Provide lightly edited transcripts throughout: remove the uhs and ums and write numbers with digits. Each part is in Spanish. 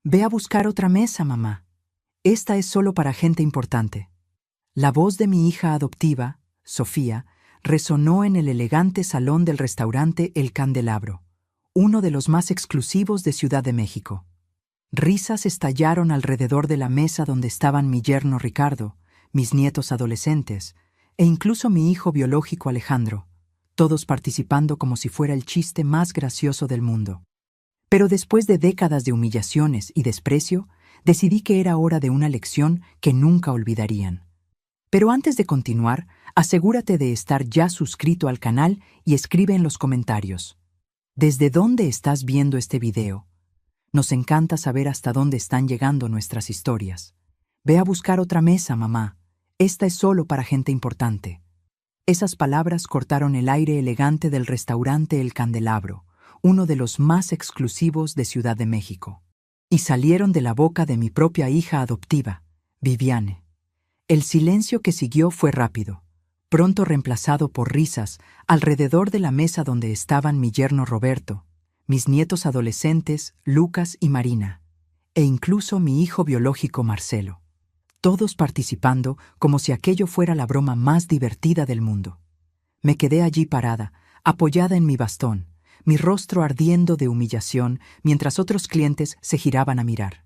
Ve a buscar otra mesa, mamá. Esta es solo para gente importante. La voz de mi hija adoptiva, Sofía, resonó en el elegante salón del restaurante El Candelabro, uno de los más exclusivos de Ciudad de México. Risas estallaron alrededor de la mesa donde estaban mi yerno Ricardo, mis nietos adolescentes, e incluso mi hijo biológico Alejandro, todos participando como si fuera el chiste más gracioso del mundo. Pero después de décadas de humillaciones y desprecio, decidí que era hora de una lección que nunca olvidarían. Pero antes de continuar, asegúrate de estar ya suscrito al canal y escribe en los comentarios: ¿desde dónde estás viendo este video? Nos encanta saber hasta dónde están llegando nuestras historias. Ve a buscar otra mesa, mamá. Esta es solo para gente importante. Esas palabras cortaron el aire elegante del restaurante El Candelabro, uno de los más exclusivos de Ciudad de México, y salieron de la boca de mi propia hija adoptiva, Viviane. El silencio que siguió fue rápido, pronto reemplazado por risas alrededor de la mesa donde estaban mi yerno Roberto, mis nietos adolescentes, Lucas y Marina, e incluso mi hijo biológico Marcelo, todos participando como si aquello fuera la broma más divertida del mundo. Me quedé allí parada, apoyada en mi bastón, mi rostro ardiendo de humillación mientras otros clientes se giraban a mirar.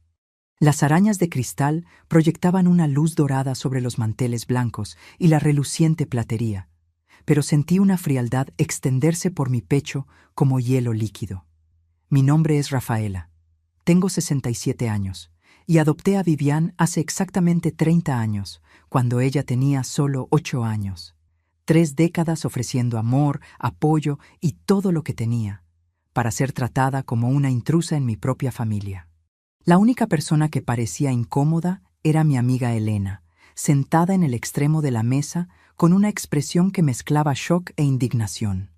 Las arañas de cristal proyectaban una luz dorada sobre los manteles blancos y la reluciente platería, pero sentí una frialdad extenderse por mi pecho como hielo líquido. Mi nombre es Rafaela. Tengo 67 años y adopté a Vivian hace exactamente 30 años, cuando ella tenía solo 8 años. 3 décadas ofreciendo amor, apoyo y todo lo que tenía, para ser tratada como una intrusa en mi propia familia. La única persona que parecía incómoda era mi amiga Elena, sentada en el extremo de la mesa con una expresión que mezclaba shock e indignación.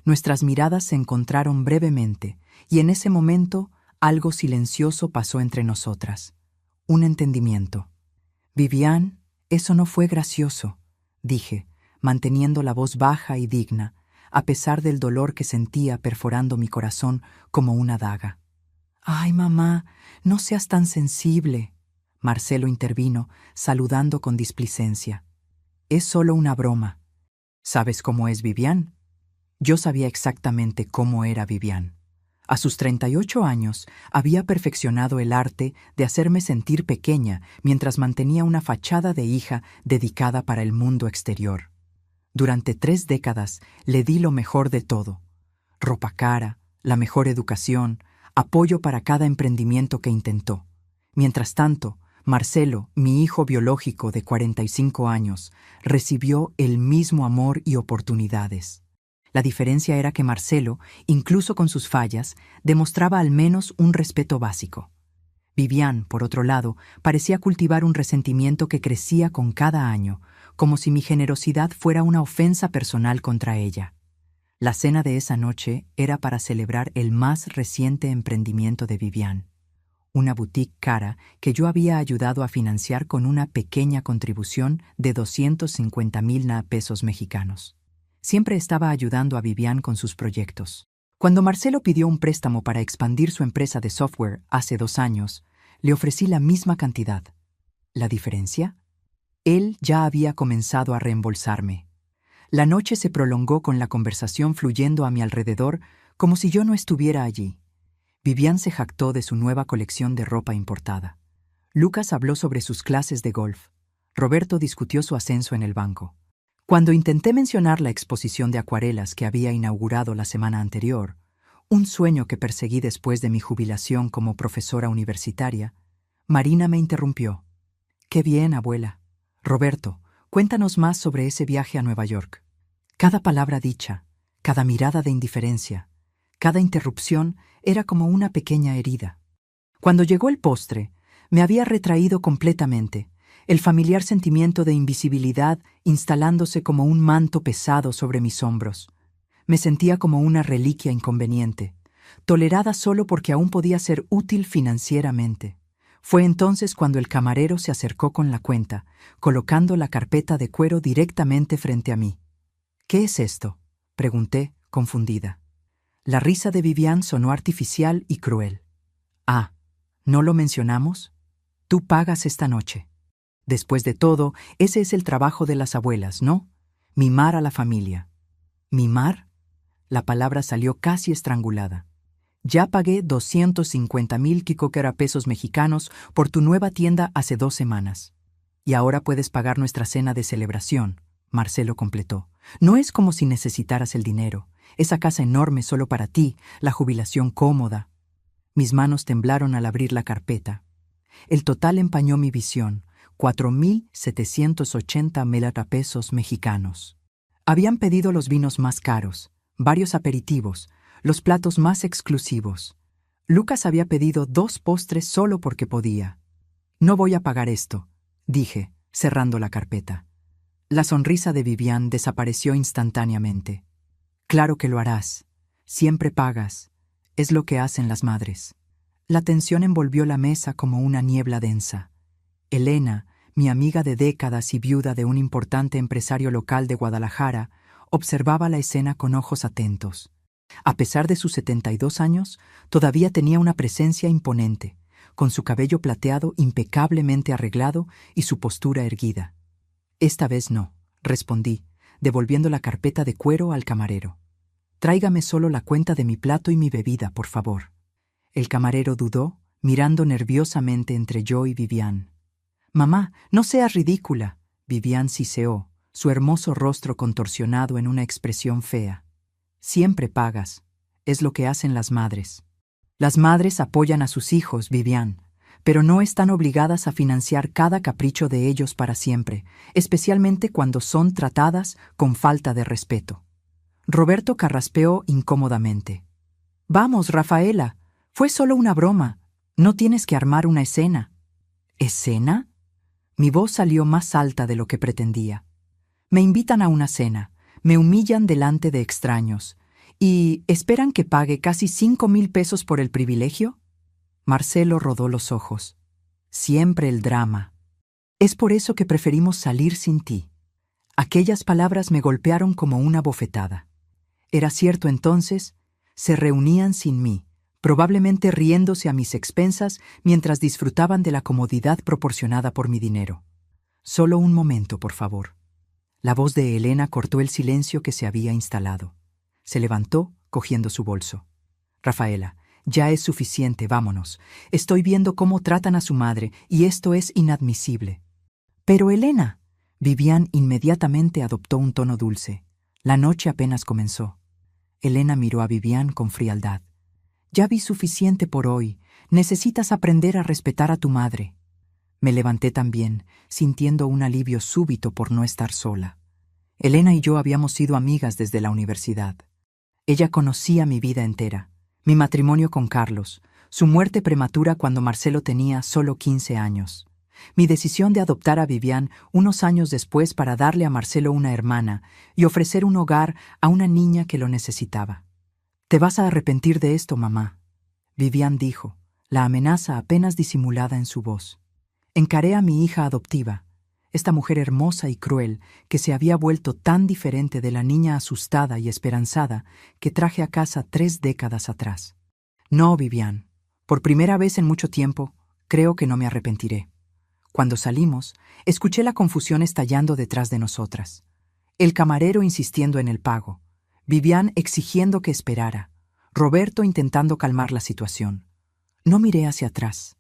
Nuestras miradas se encontraron brevemente y en ese momento algo silencioso pasó entre nosotras. Un entendimiento. «Vivian, eso no fue gracioso», dije, manteniendo la voz baja y digna, a pesar del dolor que sentía perforando mi corazón como una daga. «Ay, mamá, no seas tan sensible», Marcelo intervino, saludando con displicencia. «Es solo una broma. ¿Sabes cómo es Vivian?» Yo sabía exactamente cómo era Vivian. A sus 38 años había perfeccionado el arte de hacerme sentir pequeña mientras mantenía una fachada de hija dedicada para el mundo exterior. Durante 3 décadas le di lo mejor de todo: ropa cara, la mejor educación, apoyo para cada emprendimiento que intentó. Mientras tanto, Marcelo, mi hijo biológico de 45 años, recibió el mismo amor y oportunidades. La diferencia era que Marcelo, incluso con sus fallas, demostraba al menos un respeto básico. Vivian, por otro lado, parecía cultivar un resentimiento que crecía con cada año, como si mi generosidad fuera una ofensa personal contra ella. La cena de esa noche era para celebrar el más reciente emprendimiento de Vivian, una boutique cara que yo había ayudado a financiar con una pequeña contribución de 250,000 pesos mexicanos. Siempre estaba ayudando a Vivian con sus proyectos. Cuando Marcelo pidió un préstamo para expandir su empresa de software hace 2 años, le ofrecí la misma cantidad. ¿La diferencia? Él ya había comenzado a reembolsarme. La noche se prolongó con la conversación fluyendo a mi alrededor como si yo no estuviera allí. Vivian se jactó de su nueva colección de ropa importada. Lucas habló sobre sus clases de golf. Roberto discutió su ascenso en el banco. Cuando intenté mencionar la exposición de acuarelas que había inaugurado la semana anterior, un sueño que perseguí después de mi jubilación como profesora universitaria, Marina me interrumpió. «Qué bien, abuela. Roberto, cuéntanos más sobre ese viaje a Nueva York». Cada palabra dicha, cada mirada de indiferencia, cada interrupción era como una pequeña herida. Cuando llegó el postre, me había retraído completamente, el familiar sentimiento de invisibilidad instalándose como un manto pesado sobre mis hombros. Me sentía como una reliquia inconveniente, tolerada solo porque aún podía ser útil financieramente. Fue entonces cuando el camarero se acercó con la cuenta, colocando la carpeta de cuero directamente frente a mí. «¿Qué es esto?», pregunté, confundida. La risa de Vivian sonó artificial y cruel. «Ah, ¿No lo mencionamos? Tú pagas esta noche. Después de todo, ese es el trabajo de las abuelas, ¿no? Mimar a la familia. ¿Mimar? La palabra salió casi estrangulada. Ya pagué 250,000 pesos mexicanos por tu nueva tienda hace 2 semanas. Y ahora puedes pagar nuestra cena de celebración, Marcelo completó. No es como si necesitaras el dinero. Esa casa enorme solo para ti, la jubilación cómoda. Mis manos temblaron al abrir la carpeta. El total empañó mi visión, 4,780 pesos mexicanos. Habían pedido los vinos más caros, varios aperitivos, los platos más exclusivos. Lucas había pedido 2 postres solo porque podía. No voy a pagar esto, dije, cerrando la carpeta. La sonrisa de Vivian desapareció instantáneamente. Claro que lo harás. Siempre pagas. Es lo que hacen las madres. La tensión envolvió la mesa como una niebla densa. Elena, mi amiga de décadas y viuda de un importante empresario local de Guadalajara, observaba la escena con ojos atentos. A pesar de sus 72 años, todavía tenía una presencia imponente, con su cabello plateado impecablemente arreglado y su postura erguida. Esta vez no, respondí, devolviendo la carpeta de cuero al camarero. Tráigame solo la cuenta de mi plato y mi bebida, por favor. El camarero dudó, mirando nerviosamente entre yo y Vivian. Mamá, no seas ridícula, Vivian siseó, su hermoso rostro contorsionado en una expresión fea. Siempre pagas. Es lo que hacen las madres. Las madres apoyan a sus hijos, Vivian, pero no están obligadas a financiar cada capricho de ellos para siempre, especialmente cuando son tratadas con falta de respeto. Roberto carraspeó incómodamente. Vamos, Rafaela, fue solo una broma. No tienes que armar una escena. ¿Escena? Mi voz salió más alta de lo que pretendía. Me invitan a una cena, me humillan delante de extraños, ¿y esperan que pague casi 5,000 pesos por el privilegio? Marcelo rodó los ojos. Siempre el drama. Es por eso que preferimos salir sin ti. Aquellas palabras me golpearon como una bofetada. Era cierto entonces, se reunían sin mí, probablemente riéndose a mis expensas mientras disfrutaban de la comodidad proporcionada por mi dinero. Solo un momento, por favor. La voz de Elena cortó el silencio que se había instalado. Se levantó, cogiendo su bolso. Rafaela, ya es suficiente, vámonos. Estoy viendo cómo tratan a su madre y esto es inadmisible. Pero Elena, Vivian inmediatamente adoptó un tono dulce. La noche apenas comenzó. Elena miró a Vivian con frialdad. Ya vi suficiente por hoy. Necesitas aprender a respetar a tu madre. Me levanté también, sintiendo un alivio súbito por no estar sola. Elena y yo habíamos sido amigas desde la universidad. Ella conocía mi vida entera, mi matrimonio con Carlos, su muerte prematura cuando Marcelo tenía solo 15 años, mi decisión de adoptar a Vivian unos años después para darle a Marcelo una hermana y ofrecer un hogar a una niña que lo necesitaba. «Te vas a arrepentir de esto, mamá», Vivian dijo, la amenaza apenas disimulada en su voz. Encaré a mi hija adoptiva, esta mujer hermosa y cruel que se había vuelto tan diferente de la niña asustada y esperanzada que traje a casa 3 décadas atrás. No, Vivian, por primera vez en mucho tiempo, creo que no me arrepentiré. Cuando salimos, escuché la confusión estallando detrás de nosotras. El camarero insistiendo en el pago, Vivian exigiendo que esperara, Roberto intentando calmar la situación. No miré hacia atrás.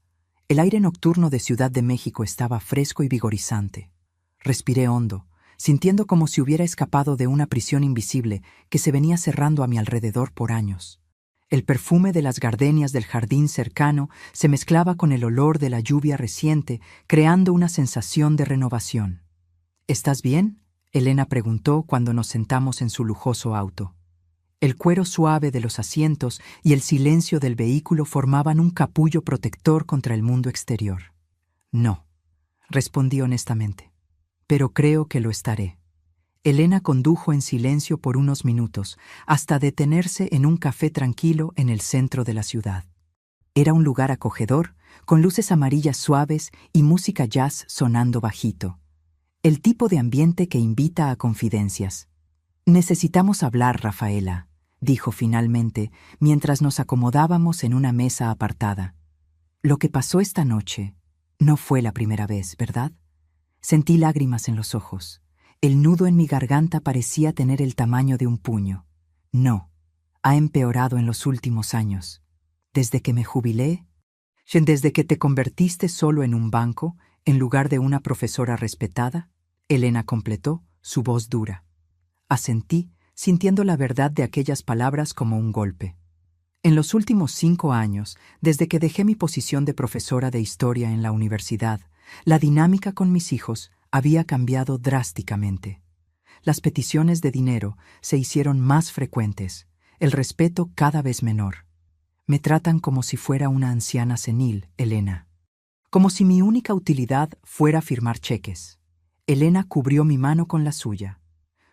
El aire nocturno de Ciudad de México estaba fresco y vigorizante. Respiré hondo, sintiendo como si hubiera escapado de una prisión invisible que se venía cerrando a mi alrededor por años. El perfume de las gardenias del jardín cercano se mezclaba con el olor de la lluvia reciente, creando una sensación de renovación. ¿Estás bien?, Elena preguntó cuando nos sentamos en su lujoso auto. El cuero suave de los asientos y el silencio del vehículo formaban un capullo protector contra el mundo exterior. No, respondí honestamente, pero creo que lo estaré. Elena condujo en silencio por unos minutos, hasta detenerse en un café tranquilo en el centro de la ciudad. Era un lugar acogedor, con luces amarillas suaves y música jazz sonando bajito. El tipo de ambiente que invita a confidencias. «Necesitamos hablar, Rafaela», dijo finalmente, mientras nos acomodábamos en una mesa apartada. Lo que pasó esta noche no fue la primera vez, ¿verdad? Sentí lágrimas en los ojos. El nudo en mi garganta parecía tener el tamaño de un puño. No, ha empeorado en los últimos años. Desde que me jubilé, desde que te convertiste solo en un banco, en lugar de una profesora respetada, Elena completó, su voz dura. Asentí, sintiendo la verdad de aquellas palabras como un golpe. En los últimos 5 años, desde que dejé mi posición de profesora de historia en la universidad, la dinámica con mis hijos había cambiado drásticamente. Las peticiones de dinero se hicieron más frecuentes, el respeto cada vez menor. Me tratan como si fuera una anciana senil, Elena. Como si mi única utilidad fuera firmar cheques. Elena cubrió mi mano con la suya.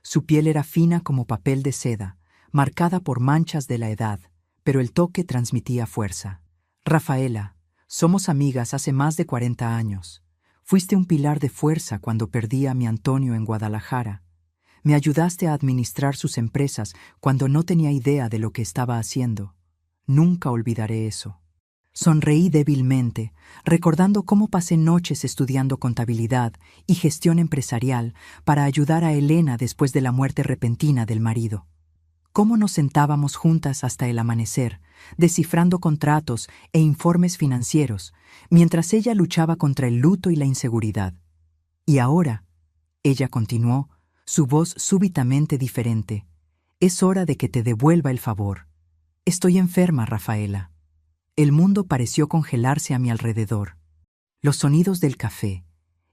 Su piel era fina como papel de seda, marcada por manchas de la edad, pero el toque transmitía fuerza. Rafaela, somos amigas hace más de 40 años. Fuiste un pilar de fuerza cuando perdí a mi Antonio en Guadalajara. Me ayudaste a administrar sus empresas cuando no tenía idea de lo que estaba haciendo. Nunca olvidaré eso. Sonreí débilmente, recordando cómo pasé noches estudiando contabilidad y gestión empresarial para ayudar a Elena después de la muerte repentina del marido. Cómo nos sentábamos juntas hasta el amanecer, descifrando contratos e informes financieros, mientras ella luchaba contra el luto y la inseguridad. Y ahora, ella continuó, su voz súbitamente diferente, es hora de que te devuelva el favor. Estoy enferma, Rafaela. El mundo pareció congelarse a mi alrededor. Los sonidos del café,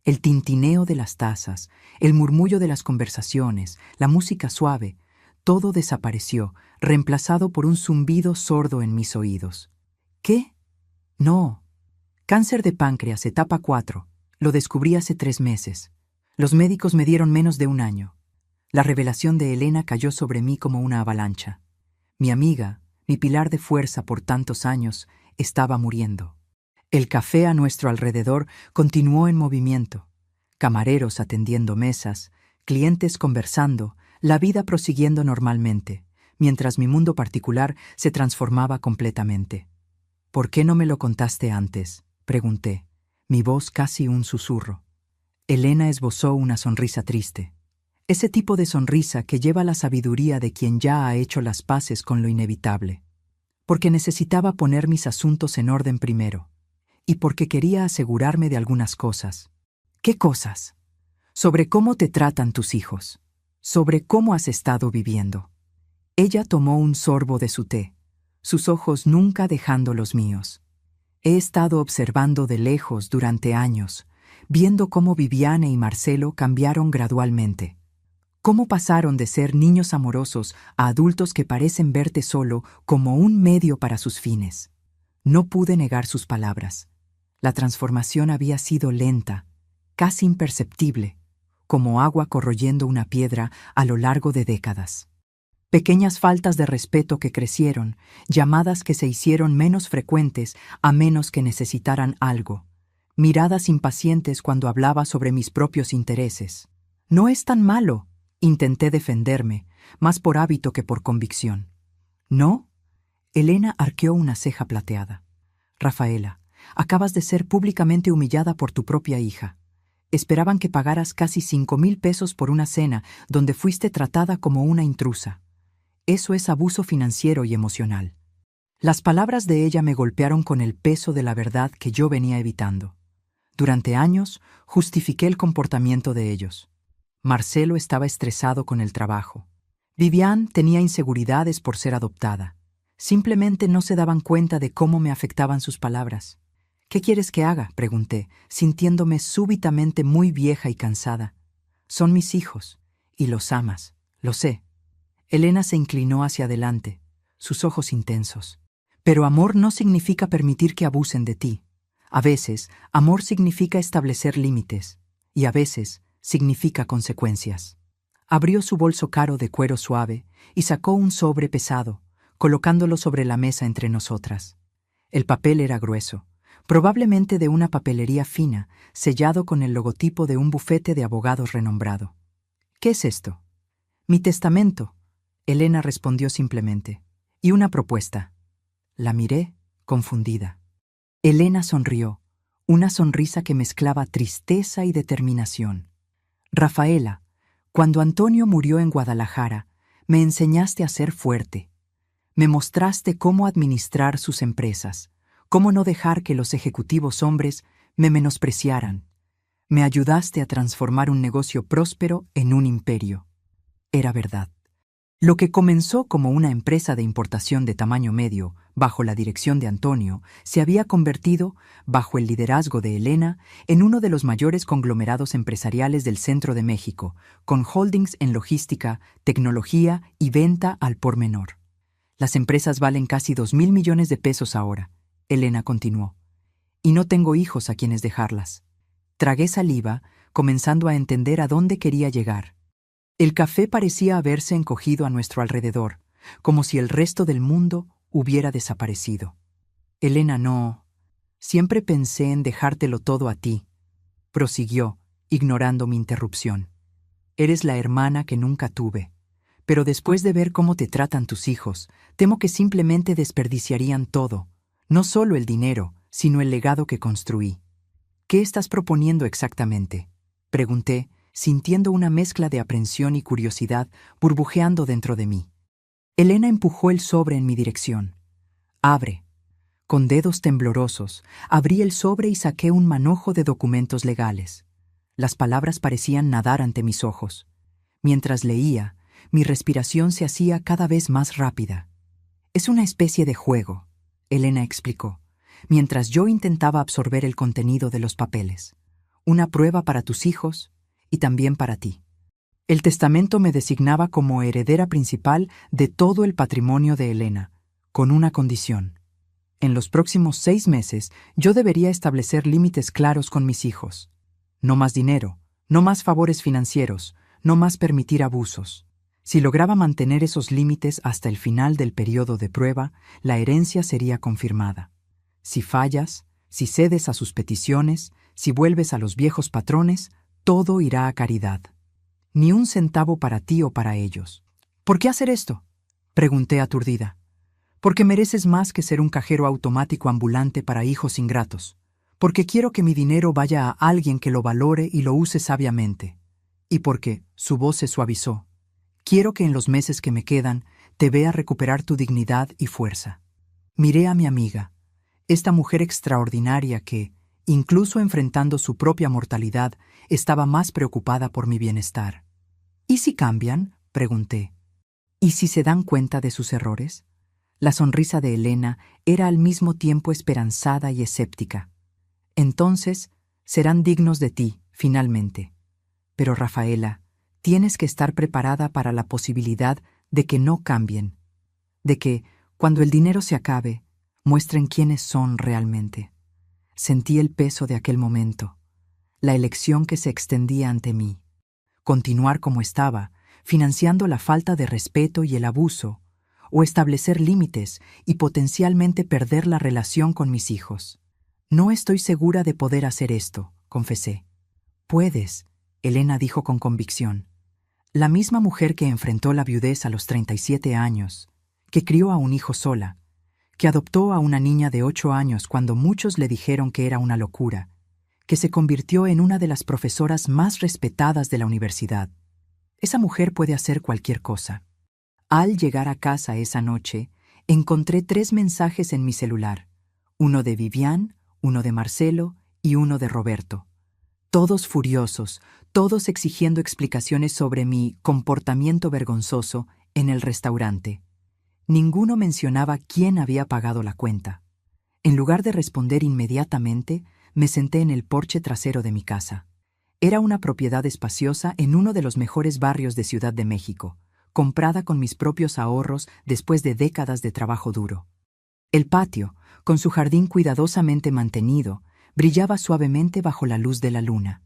el tintineo de las tazas, el murmullo de las conversaciones, la música suave, todo desapareció, reemplazado por un zumbido sordo en mis oídos. ¿Qué? No. Cáncer de páncreas, etapa 4. Lo descubrí hace 3 meses. Los médicos me dieron menos de 1 año. La revelación de Elena cayó sobre mí como una avalancha. Mi amiga, mi pilar de fuerza por tantos años, estaba muriendo. El café a nuestro alrededor continuó en movimiento. Camareros atendiendo mesas, clientes conversando, la vida prosiguiendo normalmente, mientras mi mundo particular se transformaba completamente. ¿Por qué no me lo contaste antes?, pregunté, mi voz casi un susurro. Elena esbozó una sonrisa triste. Ese tipo de sonrisa que lleva la sabiduría de quien ya ha hecho las paces con lo inevitable. Porque necesitaba poner mis asuntos en orden primero. Y porque quería asegurarme de algunas cosas. ¿Qué cosas? Sobre cómo te tratan tus hijos. Sobre cómo has estado viviendo. Ella tomó un sorbo de su té, sus ojos nunca dejando los míos. He estado observando de lejos durante años, viendo cómo Viviane y Marcelo cambiaron gradualmente. Cómo pasaron de ser niños amorosos a adultos que parecen verte solo como un medio para sus fines. No pude negar sus palabras. La transformación había sido lenta, casi imperceptible, como agua corroyendo una piedra a lo largo de décadas. Pequeñas faltas de respeto que crecieron, llamadas que se hicieron menos frecuentes a menos que necesitaran algo, miradas impacientes cuando hablaba sobre mis propios intereses. No es tan malo, intenté defenderme, más por hábito que por convicción. ¿No? Elena arqueó una ceja plateada. Rafaela, acabas de ser públicamente humillada por tu propia hija. Esperaban que pagaras casi 5,000 pesos por una cena donde fuiste tratada como una intrusa. Eso es abuso financiero y emocional. Las palabras de ella me golpearon con el peso de la verdad que yo venía evitando. Durante años, justifiqué el comportamiento de ellos. Marcelo estaba estresado con el trabajo. Viviane tenía inseguridades por ser adoptada. Simplemente no se daban cuenta de cómo me afectaban sus palabras. ¿Qué quieres que haga?, pregunté, sintiéndome súbitamente muy vieja y cansada. Son mis hijos, y los amas, lo sé. Elena se inclinó hacia adelante, sus ojos intensos. Pero amor no significa permitir que abusen de ti. A veces, amor significa establecer límites, y a veces significa consecuencias. Abrió su bolso caro de cuero suave y sacó un sobre pesado, colocándolo sobre la mesa entre nosotras. El papel era grueso, probablemente de una papelería fina, sellado con el logotipo de un bufete de abogados renombrado. ¿Qué es esto? Mi testamento, Elena respondió simplemente. Y una propuesta. La miré, confundida. Elena sonrió, una sonrisa que mezclaba tristeza y determinación. Rafaela, cuando Antonio murió en Guadalajara, me enseñaste a ser fuerte. Me mostraste cómo administrar sus empresas, cómo no dejar que los ejecutivos hombres me menospreciaran. Me ayudaste a transformar un negocio próspero en un imperio. Era verdad. Lo que comenzó como una empresa de importación de tamaño medio, bajo la dirección de Antonio, se había convertido, bajo el liderazgo de Elena, en uno de los mayores conglomerados empresariales del centro de México, con holdings en logística, tecnología y venta al por menor. Las empresas valen casi 2.000 millones de pesos ahora, Elena continuó. Y no tengo hijos a quienes dejarlas. Tragué saliva, comenzando a entender a dónde quería llegar. El café parecía haberse encogido a nuestro alrededor, como si el resto del mundo hubiera desaparecido. Elena, no. Siempre pensé en dejártelo todo a ti, prosiguió, ignorando mi interrupción. Eres la hermana que nunca tuve, pero después de ver cómo te tratan tus hijos, temo que simplemente desperdiciarían todo, no solo el dinero, sino el legado que construí. ¿Qué estás proponiendo exactamente?, pregunté, sintiendo una mezcla de aprensión y curiosidad burbujeando dentro de mí. Elena empujó el sobre en mi dirección. Abre. Con dedos temblorosos, abrí el sobre y saqué un manojo de documentos legales. Las palabras parecían nadar ante mis ojos. Mientras leía, mi respiración se hacía cada vez más rápida. Es una especie de juego, Elena explicó, mientras yo intentaba absorber el contenido de los papeles. Una prueba para tus hijos y también para ti. El testamento me designaba como heredera principal de todo el patrimonio de Elena, con una condición. En los próximos 6 meses yo debería establecer límites claros con mis hijos. No más dinero, no más favores financieros, no más permitir abusos. Si lograba mantener esos límites hasta el final del periodo de prueba, la herencia sería confirmada. Si fallas, si cedes a sus peticiones, si vuelves a los viejos patrones, todo irá a caridad. Ni un centavo para ti o para ellos. ¿Por qué hacer esto?, pregunté aturdida. Porque mereces más que ser un cajero automático ambulante para hijos ingratos. Porque quiero que mi dinero vaya a alguien que lo valore y lo use sabiamente. Y porque, su voz se suavizó, quiero que en los meses que me quedan te vea recuperar tu dignidad y fuerza. Miré a mi amiga, esta mujer extraordinaria que, incluso enfrentando su propia mortalidad, estaba más preocupada por mi bienestar. ¿Y si cambian?, pregunté. ¿Y si se dan cuenta de sus errores? La sonrisa de Elena era al mismo tiempo esperanzada y escéptica. Entonces, serán dignos de ti, finalmente. Pero, Rafaela, tienes que estar preparada para la posibilidad de que no cambien, de que, cuando el dinero se acabe, muestren quiénes son realmente. Sentí el peso de aquel momento, la elección que se extendía ante mí. Continuar como estaba, financiando la falta de respeto y el abuso, o establecer límites y potencialmente perder la relación con mis hijos. No estoy segura de poder hacer esto, confesé. Puedes, Elena dijo con convicción. La misma mujer que enfrentó la viudez a los 37 años, que crió a un hijo sola, que adoptó a una niña de 8 años cuando muchos le dijeron que era una locura, que se convirtió en una de las profesoras más respetadas de la universidad. Esa mujer puede hacer cualquier cosa. Al llegar a casa esa noche, encontré 3 mensajes en mi celular, uno de Vivian, uno de Marcelo y uno de Roberto. Todos furiosos, todos exigiendo explicaciones sobre mi comportamiento vergonzoso en el restaurante. Ninguno mencionaba quién había pagado la cuenta. En lugar de responder inmediatamente, me senté en el porche trasero de mi casa. Era una propiedad espaciosa en uno de los mejores barrios de Ciudad de México, comprada con mis propios ahorros después de décadas de trabajo duro. El patio, con su jardín cuidadosamente mantenido, brillaba suavemente bajo la luz de la luna.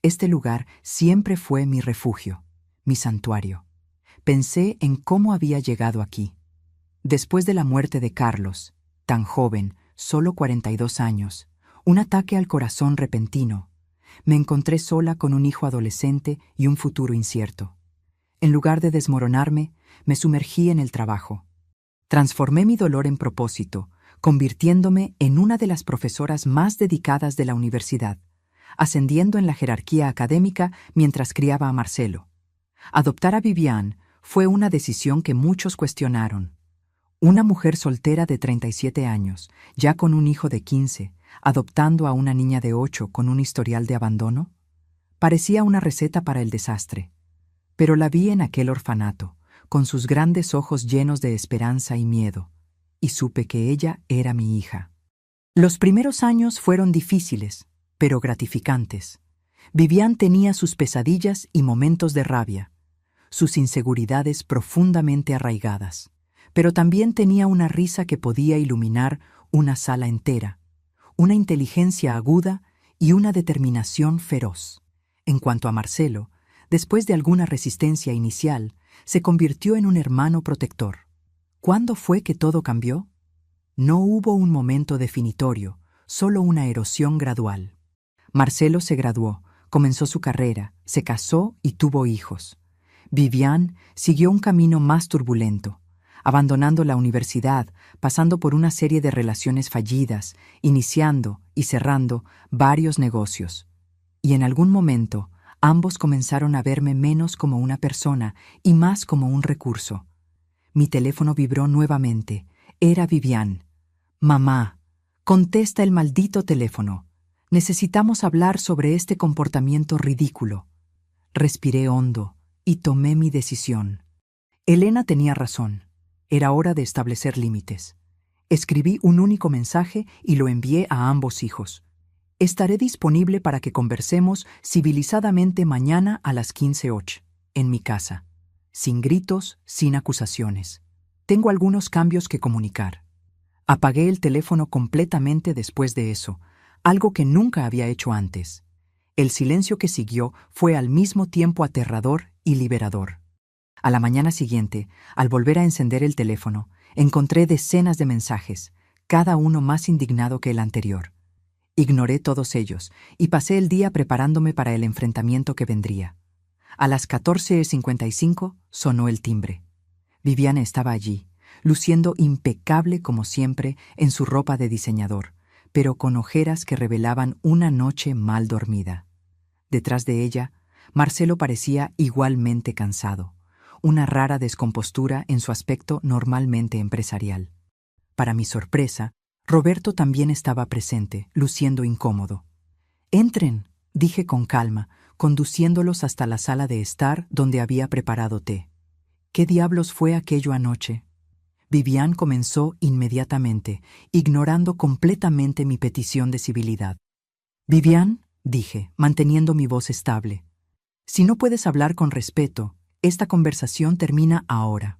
Este lugar siempre fue mi refugio, mi santuario. Pensé en cómo había llegado aquí. Después de la muerte de Carlos, tan joven, solo 42 años, un ataque al corazón repentino, me encontré sola con un hijo adolescente y un futuro incierto. En lugar de desmoronarme, me sumergí en el trabajo. Transformé mi dolor en propósito, convirtiéndome en una de las profesoras más dedicadas de la universidad, ascendiendo en la jerarquía académica mientras criaba a Marcelo. Adoptar a Viviane fue una decisión que muchos cuestionaron. Una mujer soltera de 37 años, ya con un hijo de 15, adoptando a una niña de 8 con un historial de abandono, parecía una receta para el desastre. Pero la vi en aquel orfanato, con sus grandes ojos llenos de esperanza y miedo, y supe que ella era mi hija. Los primeros años fueron difíciles, pero gratificantes. Viviane tenía sus pesadillas y momentos de rabia, sus inseguridades profundamente arraigadas, pero también tenía una risa que podía iluminar una sala entera, una inteligencia aguda y una determinación feroz. En cuanto a Marcelo, después de alguna resistencia inicial, se convirtió en un hermano protector. ¿Cuándo fue que todo cambió? No hubo un momento definitorio, solo una erosión gradual. Marcelo se graduó, comenzó su carrera, se casó y tuvo hijos. Viviane siguió un camino más turbulento, abandonando la universidad, pasando por una serie de relaciones fallidas, iniciando y cerrando varios negocios. Y en algún momento, ambos comenzaron a verme menos como una persona y más como un recurso. Mi teléfono vibró nuevamente. Era Viviane. «Mamá, contesta el maldito teléfono. Necesitamos hablar sobre este comportamiento ridículo». Respiré hondo y tomé mi decisión. Elena tenía razón. Era hora de establecer límites. Escribí un único mensaje y lo envié a ambos hijos. «Estaré disponible para que conversemos civilizadamente mañana a las 15:08, en mi casa. Sin gritos, sin acusaciones. Tengo algunos cambios que comunicar». Apagué el teléfono completamente después de eso, algo que nunca había hecho antes. El silencio que siguió fue al mismo tiempo aterrador y liberador. A la mañana siguiente, al volver a encender el teléfono, encontré decenas de mensajes, cada uno más indignado que el anterior. Ignoré todos ellos y pasé el día preparándome para el enfrentamiento que vendría. A las 14:55 sonó el timbre. Viviane estaba allí, luciendo impecable como siempre en su ropa de diseñador, pero con ojeras que revelaban una noche mal dormida. Detrás de ella, Marcelo parecía igualmente cansado, una rara descompostura en su aspecto normalmente empresarial. Para mi sorpresa, Roberto también estaba presente, luciendo incómodo. «Entren», dije con calma, conduciéndolos hasta la sala de estar donde había preparado té. «¿Qué diablos fue aquello anoche?». Viviane comenzó inmediatamente, ignorando completamente mi petición de civilidad. «Viviane», dije, manteniendo mi voz estable, «si no puedes hablar con respeto, esta conversación termina ahora».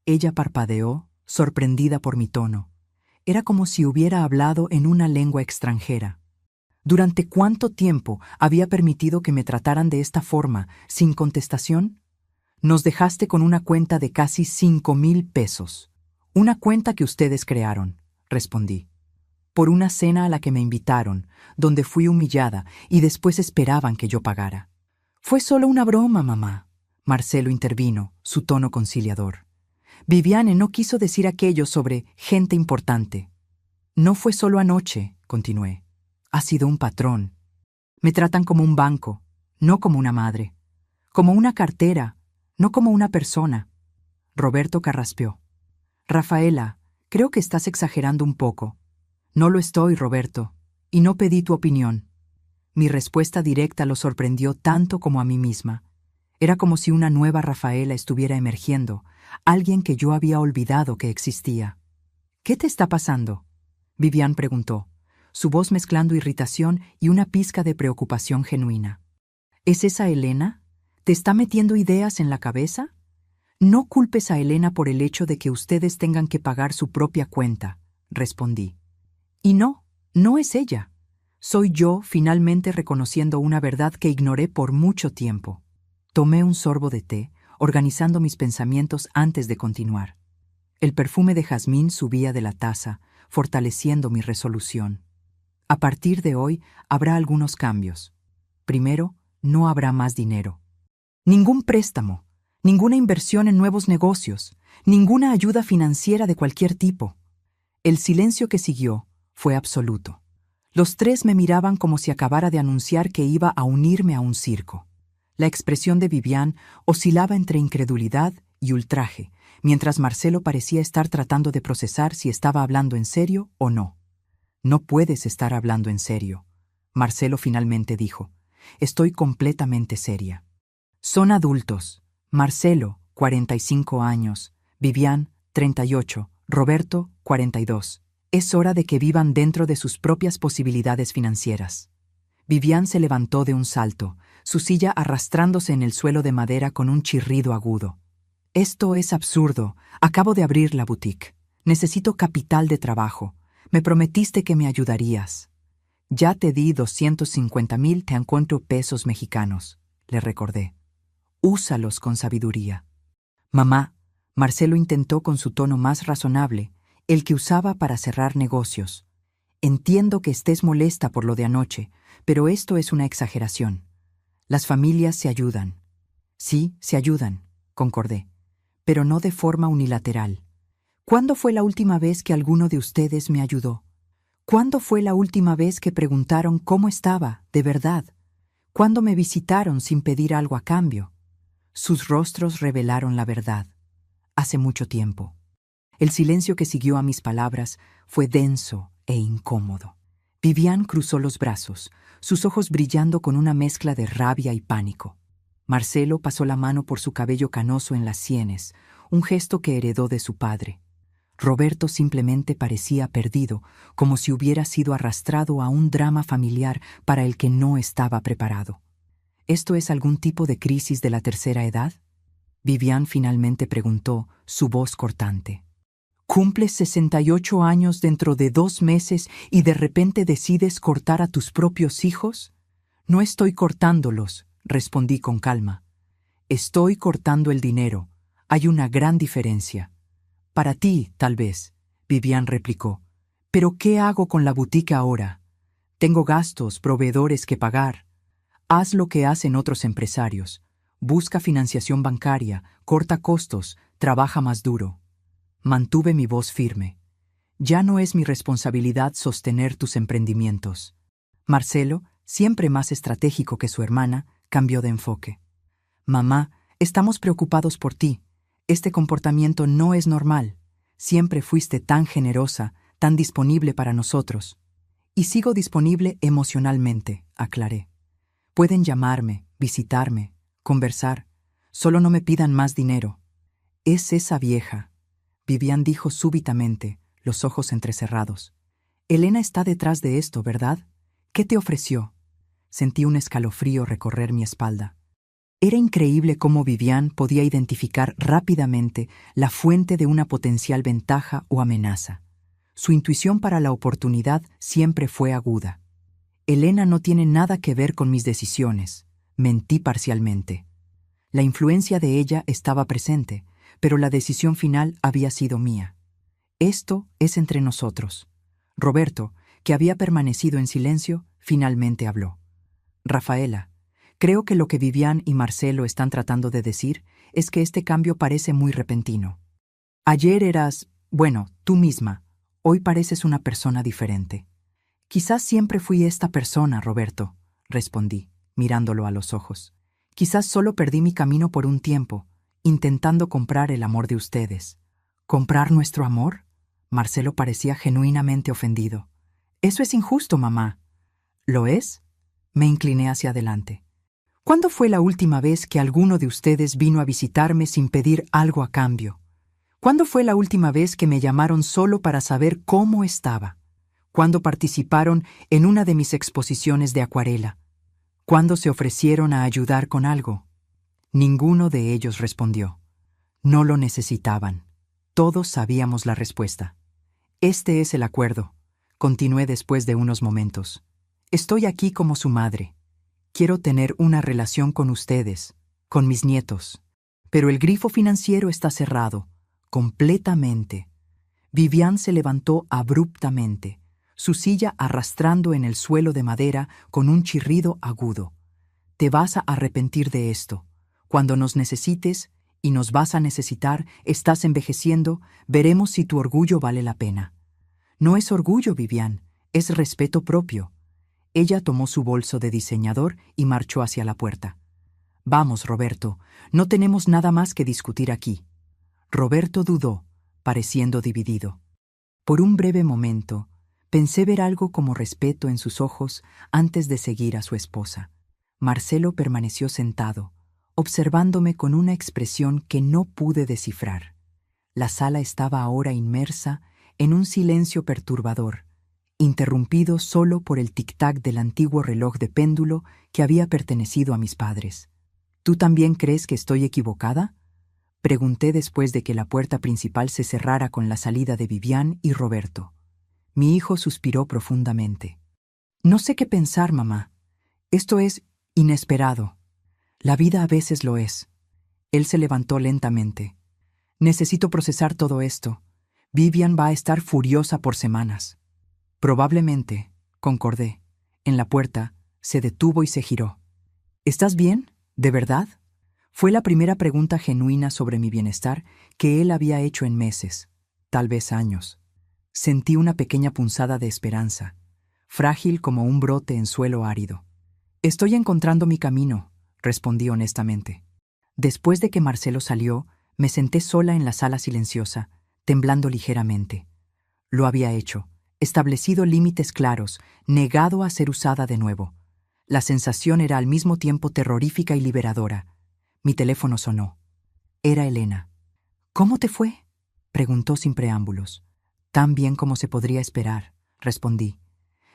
Ella parpadeó, sorprendida por mi tono. Era como si hubiera hablado en una lengua extranjera. ¿Durante cuánto tiempo había permitido que me trataran de esta forma, sin contestación? «Nos dejaste con una cuenta de casi 5,000 pesos. Una cuenta que ustedes crearon», respondí. «Por una cena a la que me invitaron, donde fui humillada y después esperaban que yo pagara». «Fue solo una broma, mamá», Marcelo intervino, su tono conciliador. «Viviane no quiso decir aquello sobre gente importante». «No fue solo anoche», continué. «Ha sido un patrón. Me tratan como un banco, no como una madre. Como una cartera, no como una persona». Roberto carraspeó. «Rafaela, creo que estás exagerando un poco». «No lo estoy, Roberto, y no pedí tu opinión». Mi respuesta directa lo sorprendió tanto como a mí misma. Era como si una nueva Rafaela estuviera emergiendo, alguien que yo había olvidado que existía. «¿Qué te está pasando?», Viviane preguntó, su voz mezclando irritación y una pizca de preocupación genuina. «¿Es esa Elena? ¿Te está metiendo ideas en la cabeza? No culpes a Elena por el hecho de que ustedes tengan que pagar su propia cuenta», respondí. «Y no, no es ella. Soy yo finalmente reconociendo una verdad que ignoré por mucho tiempo». Tomé un sorbo de té, organizando mis pensamientos antes de continuar. El perfume de jazmín subía de la taza, fortaleciendo mi resolución. A partir de hoy habrá algunos cambios. Primero, no habrá más dinero. Ningún préstamo, ninguna inversión en nuevos negocios, ninguna ayuda financiera de cualquier tipo. El silencio que siguió fue absoluto. Los tres me miraban como si acabara de anunciar que iba a unirme a un circo. La expresión de Vivian oscilaba entre incredulidad y ultraje, mientras Marcelo parecía estar tratando de procesar si estaba hablando en serio o no. «No puedes estar hablando en serio», Marcelo finalmente dijo. «Estoy completamente seria». Son adultos. Marcelo, 45 años. Vivian, 38. Roberto, 42. Es hora de que vivan dentro de sus propias posibilidades financieras. Vivian se levantó de un salto, su silla arrastrándose en el suelo de madera con un chirrido agudo. «Esto es absurdo. Acabo de abrir la boutique. Necesito capital de trabajo. Me prometiste que me ayudarías». «Ya te di 250,000 te encuentro pesos mexicanos», le recordé. «Úsalos con sabiduría». «Mamá», Marcelo intentó con su tono más razonable, el que usaba para cerrar negocios. «Entiendo que estés molesta por lo de anoche, pero esto es una exageración. Las familias se ayudan». «Sí, se ayudan», concordé, «pero no de forma unilateral. ¿Cuándo fue la última vez que alguno de ustedes me ayudó? ¿Cuándo fue la última vez que preguntaron cómo estaba, de verdad? ¿Cuándo me visitaron sin pedir algo a cambio?» Sus rostros revelaron la verdad. Hace mucho tiempo. El silencio que siguió a mis palabras fue denso e incómodo. Vivian cruzó los brazos, sus ojos brillando con una mezcla de rabia y pánico. Marcelo pasó la mano por su cabello canoso en las sienes, un gesto que heredó de su padre. Roberto simplemente parecía perdido, como si hubiera sido arrastrado a un drama familiar para el que no estaba preparado. ¿Esto es algún tipo de crisis de la tercera edad?, Vivian finalmente preguntó, su voz cortante. ¿Cumples 68 años dentro de 2 meses y de repente decides cortar a tus propios hijos? «No estoy cortándolos», respondí con calma. «Estoy cortando el dinero. Hay una gran diferencia». «Para ti, tal vez», Vivian replicó. «Pero ¿qué hago con la boutique ahora? Tengo gastos, proveedores que pagar». «Haz lo que hacen otros empresarios. Busca financiación bancaria, corta costos, trabaja más duro». Mantuve mi voz firme. «Ya no es mi responsabilidad sostener tus emprendimientos». Marcelo, siempre más estratégico que su hermana, cambió de enfoque. «Mamá, estamos preocupados por ti. Este comportamiento no es normal. Siempre fuiste tan generosa, tan disponible para nosotros». «Y sigo disponible emocionalmente», aclaré. «Pueden llamarme, visitarme, conversar. Solo no me pidan más dinero». «Es esa vieja», Vivian dijo súbitamente, los ojos entrecerrados. «Elena está detrás de esto, ¿verdad? ¿Qué te ofreció?» Sentí un escalofrío recorrer mi espalda. Era increíble cómo Vivian podía identificar rápidamente la fuente de una potencial ventaja o amenaza. Su intuición para la oportunidad siempre fue aguda. «Elena no tiene nada que ver con mis decisiones», mentí parcialmente. La influencia de ella estaba presente, pero la decisión final había sido mía. «Esto es entre nosotros». Roberto, que había permanecido en silencio, finalmente habló. «Rafaela, creo que lo que Vivian y Marcelo están tratando de decir es que este cambio parece muy repentino. Ayer eras, bueno, tú misma. Hoy pareces una persona diferente». «Quizás siempre fui esta persona, Roberto», respondí, mirándolo a los ojos. «Quizás solo perdí mi camino por un tiempo, intentando comprar el amor de ustedes». «¿Comprar nuestro amor?», Marcelo parecía genuinamente ofendido. «Eso es injusto, mamá». «¿Lo es?», me incliné hacia adelante. «¿Cuándo fue la última vez que alguno de ustedes vino a visitarme sin pedir algo a cambio? ¿Cuándo fue la última vez que me llamaron solo para saber cómo estaba? ¿Cuándo participaron en una de mis exposiciones de acuarela? ¿Cuándo se ofrecieron a ayudar con algo?». Ninguno de ellos respondió. No lo necesitaban. Todos sabíamos la respuesta. «Este es el acuerdo», continué después de unos momentos. «Estoy aquí como su madre. Quiero tener una relación con ustedes, con mis nietos. Pero el grifo financiero está cerrado, completamente». Vivian se levantó abruptamente, su silla arrastrando en el suelo de madera con un chirrido agudo. «Te vas a arrepentir de esto. Cuando nos necesites, y nos vas a necesitar, estás envejeciendo, veremos si tu orgullo vale la pena». No es orgullo, Vivian, es respeto propio. Ella tomó su bolso de diseñador y marchó hacia la puerta. Vamos, Roberto, no tenemos nada más que discutir aquí. Roberto dudó, pareciendo dividido. Por un breve momento, pensé ver algo como respeto en sus ojos antes de seguir a su esposa. Marcelo permaneció sentado, observándome con una expresión que no pude descifrar. La sala estaba ahora inmersa en un silencio perturbador, interrumpido solo por el tic-tac del antiguo reloj de péndulo que había pertenecido a mis padres. ¿Tú también crees que estoy equivocada?, pregunté después de que la puerta principal se cerrara con la salida de Vivian y Roberto. Mi hijo suspiró profundamente. No sé qué pensar, mamá. Esto es inesperado. La vida a veces lo es. Él se levantó lentamente. Necesito procesar todo esto. Vivian va a estar furiosa por semanas. Probablemente, concordé. En la puerta, se detuvo y se giró. ¿Estás bien? ¿De verdad? Fue la primera pregunta genuina sobre mi bienestar que él había hecho en meses, tal vez años. Sentí una pequeña punzada de esperanza, frágil como un brote en suelo árido. Estoy encontrando mi camino, respondí honestamente. Después de que Marcelo salió, me senté sola en la sala silenciosa, temblando ligeramente. Lo había hecho, establecido límites claros, negado a ser usada de nuevo. La sensación era al mismo tiempo terrorífica y liberadora. Mi teléfono sonó. Era Elena. ¿Cómo te fue?, preguntó sin preámbulos. Tan bien como se podría esperar, respondí.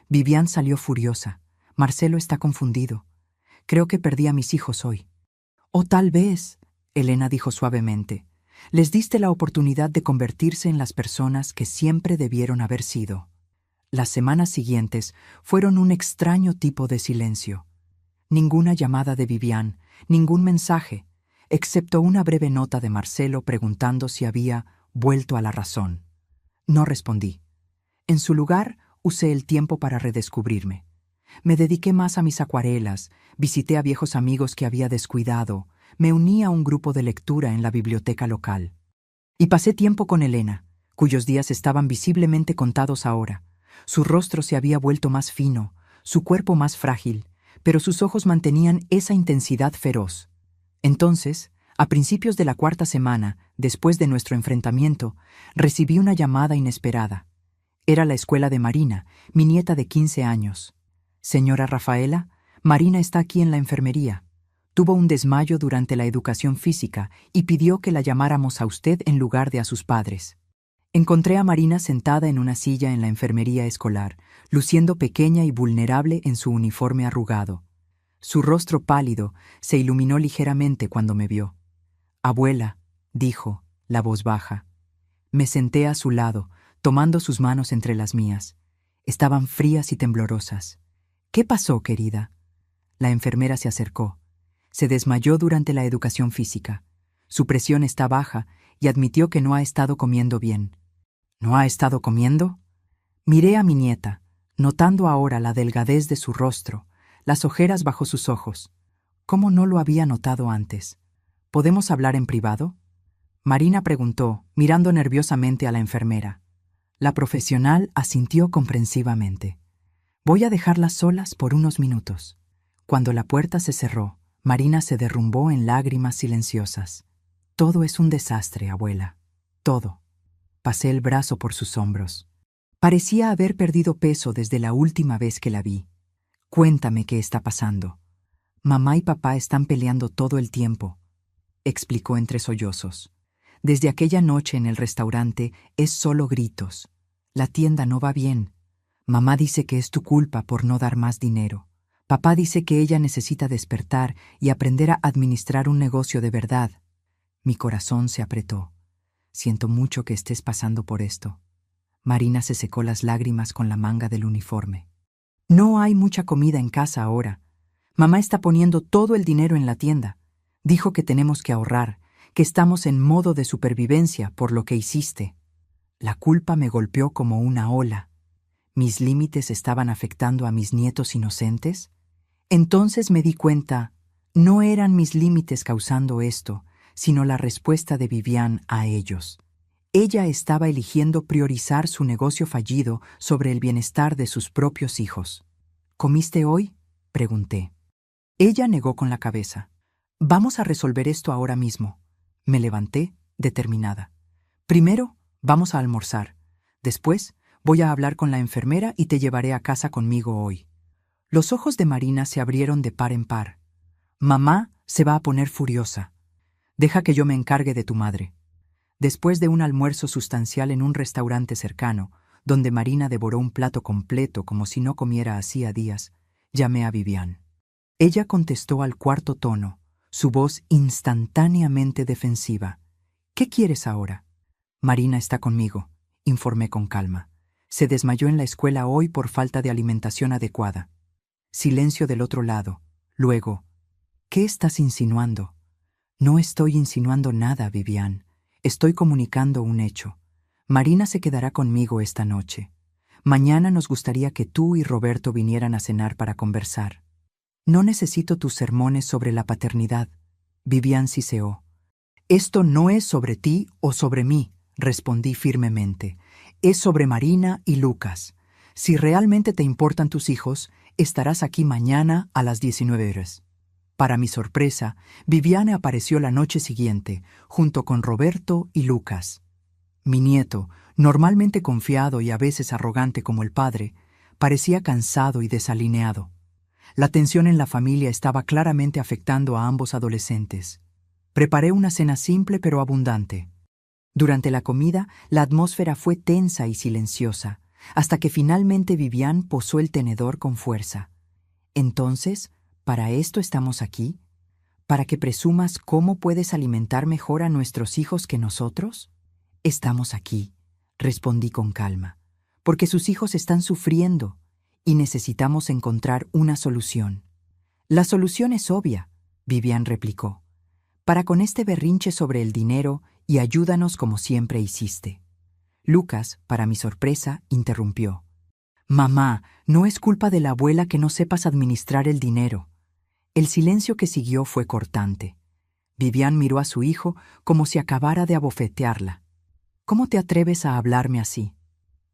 Vivian salió furiosa. Marcelo está confundido. Creo que perdí a mis hijos hoy. O tal vez, Elena dijo suavemente, les diste la oportunidad de convertirse en las personas que siempre debieron haber sido. Las semanas siguientes fueron un extraño tipo de silencio. Ninguna llamada de Vivian, ningún mensaje, excepto una breve nota de Marcelo preguntando si había vuelto a la razón. No respondí. En su lugar, usé el tiempo para redescubrirme. Me dediqué más a mis acuarelas, visité a viejos amigos que había descuidado, me uní a un grupo de lectura en la biblioteca local. Y pasé tiempo con Elena, cuyos días estaban visiblemente contados ahora. Su rostro se había vuelto más fino, su cuerpo más frágil, pero sus ojos mantenían esa intensidad feroz. Entonces, a principios de la cuarta semana, después de nuestro enfrentamiento, recibí una llamada inesperada. Era la escuela de Marina, mi nieta de 15 años. Señora Rafaela, Marina está aquí en la enfermería. Tuvo un desmayo durante la educación física y pidió que la llamáramos a usted en lugar de a sus padres. Encontré a Marina sentada en una silla en la enfermería escolar, luciendo pequeña y vulnerable en su uniforme arrugado. Su rostro pálido se iluminó ligeramente cuando me vio. «Abuela», dijo, la voz baja. Me senté a su lado, tomando sus manos entre las mías. Estaban frías y temblorosas. «¿Qué pasó, querida?». La enfermera se acercó. Se desmayó durante la educación física. Su presión está baja y admitió que no ha estado comiendo bien. ¿No ha estado comiendo? Miré a mi nieta, notando ahora la delgadez de su rostro, las ojeras bajo sus ojos. ¿Cómo no lo había notado antes? ¿Podemos hablar en privado?, Marina preguntó, mirando nerviosamente a la enfermera. La profesional asintió comprensivamente. Voy a dejarlas solas por unos minutos. Cuando la puerta se cerró, Marina se derrumbó en lágrimas silenciosas. Todo es un desastre, abuela. Todo. Pasé el brazo por sus hombros. Parecía haber perdido peso desde la última vez que la vi. Cuéntame qué está pasando. Mamá y papá están peleando todo el tiempo, explicó entre sollozos. Desde aquella noche en el restaurante es solo gritos. La tienda no va bien. Mamá dice que es tu culpa por no dar más dinero. Papá dice que ella necesita despertar y aprender a administrar un negocio de verdad. Mi corazón se apretó. Siento mucho que estés pasando por esto. Marina se secó las lágrimas con la manga del uniforme. No hay mucha comida en casa ahora. Mamá está poniendo todo el dinero en la tienda. Dijo que tenemos que ahorrar, que estamos en modo de supervivencia por lo que hiciste. La culpa me golpeó como una ola. ¿Mis límites estaban afectando a mis nietos inocentes? Entonces me di cuenta, no eran mis límites causando esto, sino la respuesta de Vivian a ellos. Ella estaba eligiendo priorizar su negocio fallido sobre el bienestar de sus propios hijos. ¿Comiste hoy?, pregunté. Ella negó con la cabeza. Vamos a resolver esto ahora mismo. Me levanté, determinada. Primero, vamos a almorzar. Después, voy a hablar con la enfermera y te llevaré a casa conmigo hoy. Los ojos de Marina se abrieron de par en par. Mamá se va a poner furiosa. Deja que yo me encargue de tu madre. Después de un almuerzo sustancial en un restaurante cercano, donde Marina devoró un plato completo como si no comiera hacía días, llamé a Vivian. Ella contestó al cuarto tono, su voz instantáneamente defensiva. ¿Qué quieres ahora? Marina está conmigo, informé con calma. Se desmayó en la escuela hoy por falta de alimentación adecuada. Silencio del otro lado. Luego, ¿qué estás insinuando? No estoy insinuando nada, Vivian. Estoy comunicando un hecho. Marina se quedará conmigo esta noche. Mañana nos gustaría que tú y Roberto vinieran a cenar para conversar. No necesito tus sermones sobre la paternidad. Vivian siseó. Esto no es sobre ti o sobre mí, respondí firmemente. Es sobre Marina y Lucas. Si realmente te importan tus hijos, estarás aquí mañana a las 19 horas. Para mi sorpresa, Viviane apareció la noche siguiente, junto con Roberto y Lucas. Mi nieto, normalmente confiado y a veces arrogante como el padre, parecía cansado y desalineado. La tensión en la familia estaba claramente afectando a ambos adolescentes. Preparé una cena simple pero abundante. Durante la comida, la atmósfera fue tensa y silenciosa, hasta que finalmente Vivian posó el tenedor con fuerza. Entonces, ¿para esto estamos aquí? ¿Para que presumas cómo puedes alimentar mejor a nuestros hijos que nosotros? Estamos aquí, respondí con calma, porque sus hijos están sufriendo y necesitamos encontrar una solución. La solución es obvia, Vivian replicó. Para con este berrinche sobre el dinero y ayúdanos como siempre hiciste. Lucas, para mi sorpresa, interrumpió. Mamá, no es culpa de la abuela que no sepas administrar el dinero. El silencio que siguió fue cortante. Vivian miró a su hijo como si acabara de abofetearla. ¿Cómo te atreves a hablarme así?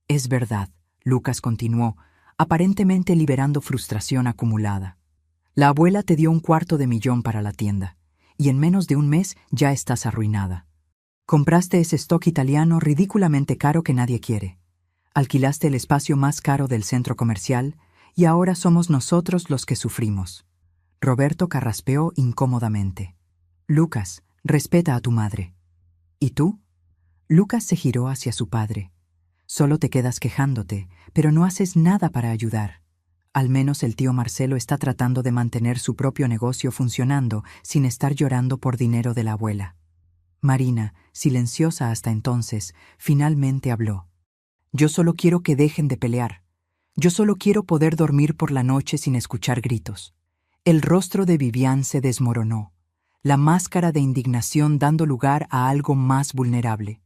Es verdad, Lucas continuó, aparentemente liberando frustración acumulada. La abuela te dio $250,000 para la tienda, y en menos de un mes ya estás arruinada. Compraste ese stock italiano ridículamente caro que nadie quiere. Alquilaste el espacio más caro del centro comercial, y ahora somos nosotros los que sufrimos. Roberto carraspeó incómodamente. Lucas, respeta a tu madre. ¿Y tú? Lucas se giró hacia su padre. Solo te quedas quejándote, pero no haces nada para ayudar. Al menos el tío Marcelo está tratando de mantener su propio negocio funcionando sin estar llorando por dinero de la abuela. Marina, silenciosa hasta entonces, finalmente habló. Yo solo quiero que dejen de pelear. Yo solo quiero poder dormir por la noche sin escuchar gritos. El rostro de Vivian se desmoronó, la máscara de indignación dando lugar a algo más vulnerable.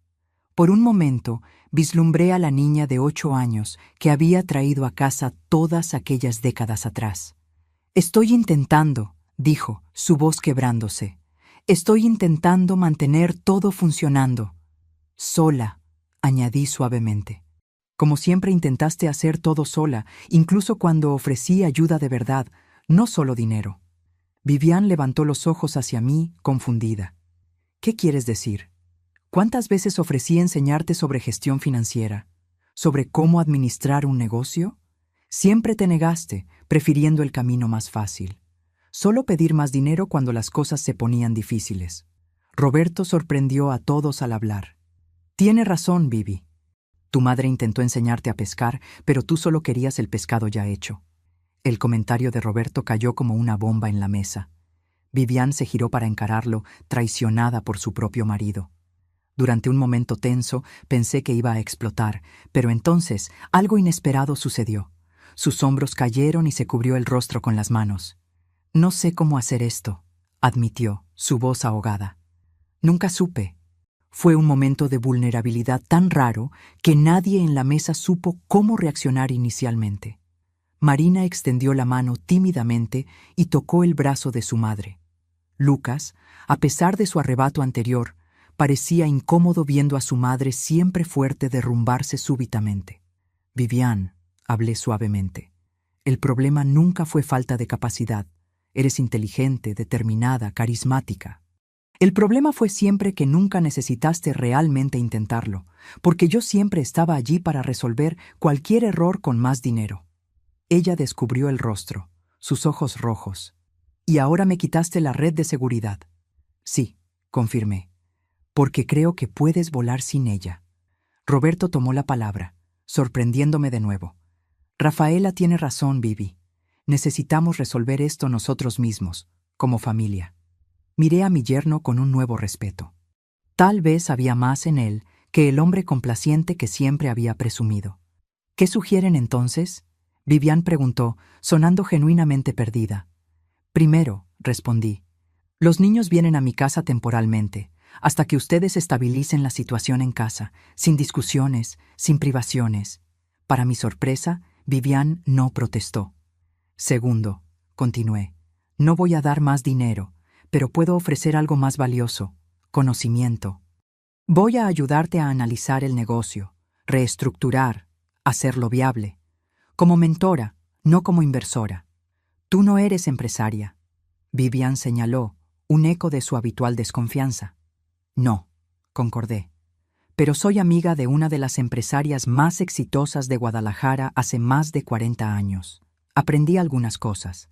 Por un momento, vislumbré a la niña de 8 años que había traído a casa todas aquellas décadas atrás. Estoy intentando, dijo, su voz quebrándose. Estoy intentando mantener todo funcionando. Sola, añadí suavemente. Como siempre intentaste hacer todo sola, incluso cuando ofrecí ayuda de verdad, no solo dinero. Vivian levantó los ojos hacia mí, confundida. ¿Qué quieres decir? ¿Cuántas veces ofrecí enseñarte sobre gestión financiera? ¿Sobre cómo administrar un negocio? Siempre te negaste, prefiriendo el camino más fácil. Solo pedir más dinero cuando las cosas se ponían difíciles. Roberto sorprendió a todos al hablar. Tiene razón, Vivi. Tu madre intentó enseñarte a pescar, pero tú solo querías el pescado ya hecho. El comentario de Roberto cayó como una bomba en la mesa. Vivian se giró para encararlo, traicionada por su propio marido. Durante un momento tenso, pensé que iba a explotar, pero entonces algo inesperado sucedió. Sus hombros cayeron y se cubrió el rostro con las manos. No sé cómo hacer esto, admitió, su voz ahogada. Nunca supe. Fue un momento de vulnerabilidad tan raro que nadie en la mesa supo cómo reaccionar inicialmente. Marina extendió la mano tímidamente y tocó el brazo de su madre. Lucas, a pesar de su arrebato anterior, Parecía incómodo viendo a su madre siempre fuerte derrumbarse súbitamente. Vivian, hablé suavemente. El problema nunca fue falta de capacidad. Eres inteligente, determinada, carismática. El problema fue siempre que nunca necesitaste realmente intentarlo, porque yo siempre estaba allí para resolver cualquier error con más dinero. Ella descubrió el rostro, sus ojos rojos. Y ahora me quitaste la red de seguridad. Sí, confirmé, porque creo que puedes volar sin ella. Roberto tomó la palabra, sorprendiéndome de nuevo. Rafaela tiene razón, Vivi. Necesitamos resolver esto nosotros mismos, como familia. Miré a mi yerno con un nuevo respeto. Tal vez había más en él que el hombre complaciente que siempre había presumido. ¿Qué sugieren entonces? Vivian preguntó, sonando genuinamente perdida. Primero, respondí, los niños vienen a mi casa temporalmente, hasta que ustedes estabilicen la situación en casa, sin discusiones, sin privaciones. Para mi sorpresa, Vivian no protestó. Segundo, continué, no voy a dar más dinero, pero puedo ofrecer algo más valioso, conocimiento. Voy a ayudarte a analizar el negocio, reestructurar, hacerlo viable. Como mentora, no como inversora. Tú no eres empresaria. Vivian señaló, un eco de su habitual desconfianza. No, concordé. Pero soy amiga de una de las empresarias más exitosas de Guadalajara hace más de 40 años. Aprendí algunas cosas.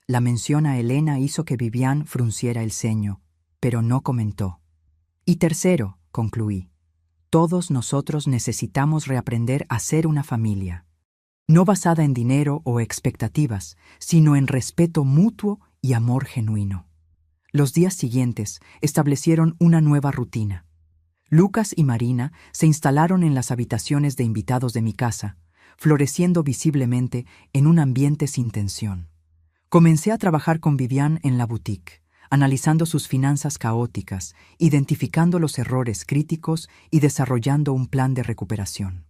La mención a Elena hizo que Vivian frunciera el ceño, pero no comentó. Y tercero, concluí, todos nosotros necesitamos reaprender a ser una familia. No basada en dinero o expectativas, sino en respeto mutuo y amor genuino. Los días siguientes establecieron una nueva rutina. Lucas y Marina se instalaron en las habitaciones de invitados de mi casa, floreciendo visiblemente en un ambiente sin tensión. Comencé a trabajar con Vivian en la boutique, analizando sus finanzas caóticas, identificando los errores críticos y desarrollando un plan de recuperación.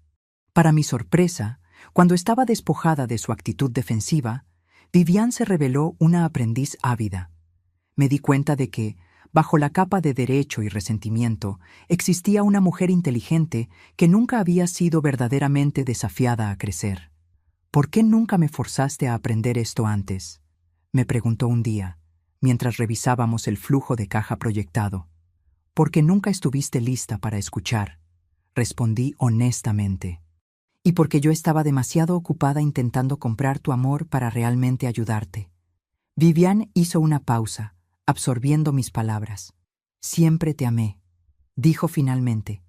Para mi sorpresa, cuando estaba despojada de su actitud defensiva, Vivian se reveló una aprendiz ávida. Me di cuenta de que, bajo la capa de derecho y resentimiento, existía una mujer inteligente que nunca había sido verdaderamente desafiada a crecer. ¿Por qué nunca me forzaste a aprender esto antes?, me preguntó un día, mientras revisábamos el flujo de caja proyectado. Porque nunca estuviste lista para escuchar, respondí honestamente. Y porque yo estaba demasiado ocupada intentando comprar tu amor para realmente ayudarte. Vivian hizo una pausa, absorbiendo mis palabras. Siempre te amé, dijo finalmente,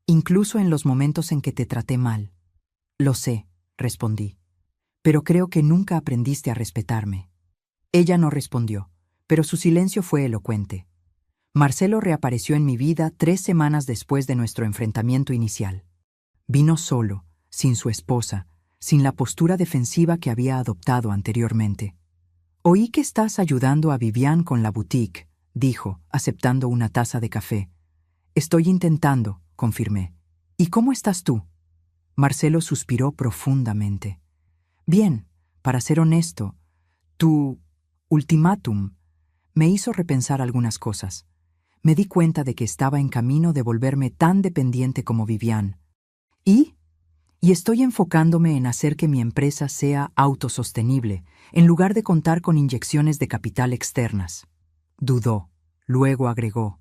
incluso en los momentos en que te traté mal. Lo sé, respondí, pero creo que nunca aprendiste a respetarme. Ella no respondió, pero su silencio fue elocuente. Marcelo reapareció en mi vida 3 semanas después de nuestro enfrentamiento inicial. Vino solo, sin su esposa, sin la postura defensiva que había adoptado anteriormente. Oí que estás ayudando a Vivian con la boutique, dijo, aceptando una taza de café. Estoy intentando, confirmé. ¿Y cómo estás tú? Marcelo suspiró profundamente. Bien, para ser honesto, tu ultimátum me hizo repensar algunas cosas. Me di cuenta de que estaba en camino de volverme tan dependiente como Vivian. Y estoy enfocándome en hacer que mi empresa sea autosostenible, en lugar de contar con inyecciones de capital externas. Dudó, luego agregó.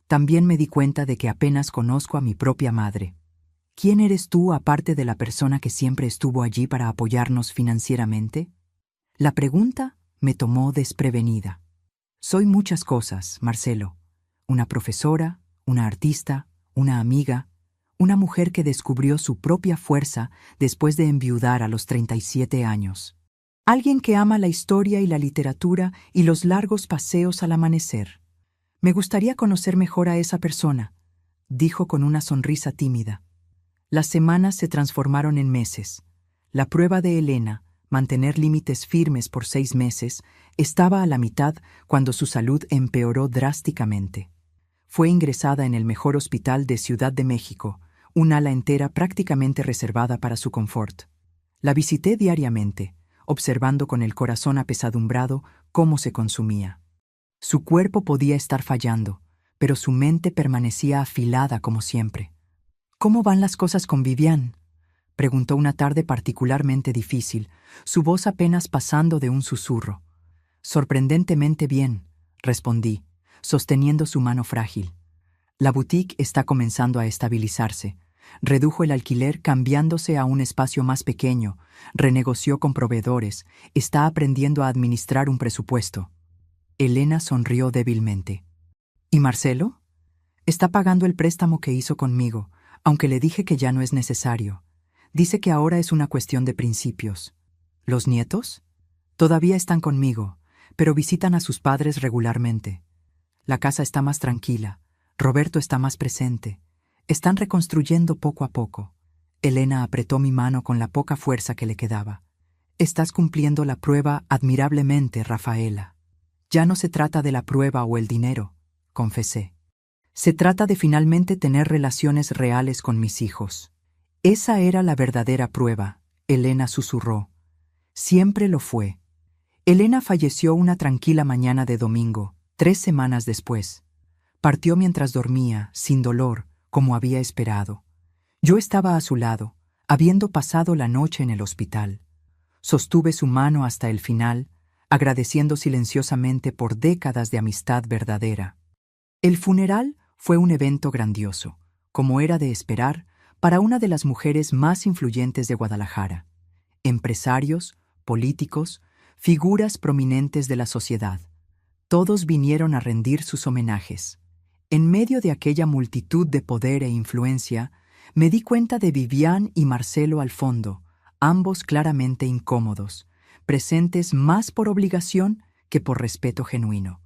También me di cuenta de que apenas conozco a mi propia madre. ¿Quién eres tú aparte de la persona que siempre estuvo allí para apoyarnos financieramente? La pregunta me tomó desprevenida. Soy muchas cosas, Marcelo. Una profesora, una artista, una amiga, una mujer que descubrió su propia fuerza después de enviudar a los 37 años. Alguien que ama la historia y la literatura y los largos paseos al amanecer. Me gustaría conocer mejor a esa persona, dijo con una sonrisa tímida. Las semanas se transformaron en meses. La prueba de Elena, mantener límites firmes por 6 meses, estaba a la mitad cuando su salud empeoró drásticamente. Fue ingresada en el mejor hospital de Ciudad de México, un ala entera prácticamente reservada para su confort. La visité diariamente, observando con el corazón apesadumbrado cómo se consumía. Su cuerpo podía estar fallando, pero su mente permanecía afilada como siempre. «¿Cómo van las cosas con Vivian?», preguntó una tarde particularmente difícil, su voz apenas pasando de un susurro. «Sorprendentemente bien», respondí, sosteniendo su mano frágil. «La boutique está comenzando a estabilizarse. Redujo el alquiler cambiándose a un espacio más pequeño, renegoció con proveedores, está aprendiendo a administrar un presupuesto». Elena sonrió débilmente. «¿Y Marcelo?». «Está pagando el préstamo que hizo conmigo, aunque le dije que ya no es necesario. Dice que ahora es una cuestión de principios». «¿Los nietos?». «Todavía están conmigo, pero visitan a sus padres regularmente. La casa está más tranquila, Roberto está más presente. Están reconstruyendo poco a poco». Elena apretó mi mano con la poca fuerza que le quedaba. «Estás cumpliendo la prueba admirablemente, Rafaela». «Ya no se trata de la prueba o el dinero», confesé. «Se trata de finalmente tener relaciones reales con mis hijos». «Esa era la verdadera prueba», Elena susurró. «Siempre lo fue». Elena falleció una tranquila mañana de domingo, 3 semanas después. Partió mientras dormía, sin dolor, como había esperado. Yo estaba a su lado, habiendo pasado la noche en el hospital. Sostuve su mano hasta el final, agradeciendo silenciosamente por décadas de amistad verdadera. El funeral fue un evento grandioso, como era de esperar, para una de las mujeres más influyentes de Guadalajara. Empresarios, políticos, figuras prominentes de la sociedad. Todos vinieron a rendir sus homenajes. En medio de aquella multitud de poder e influencia, me di cuenta de Vivian y Marcelo al fondo, ambos claramente incómodos, presentes más por obligación que por respeto genuino.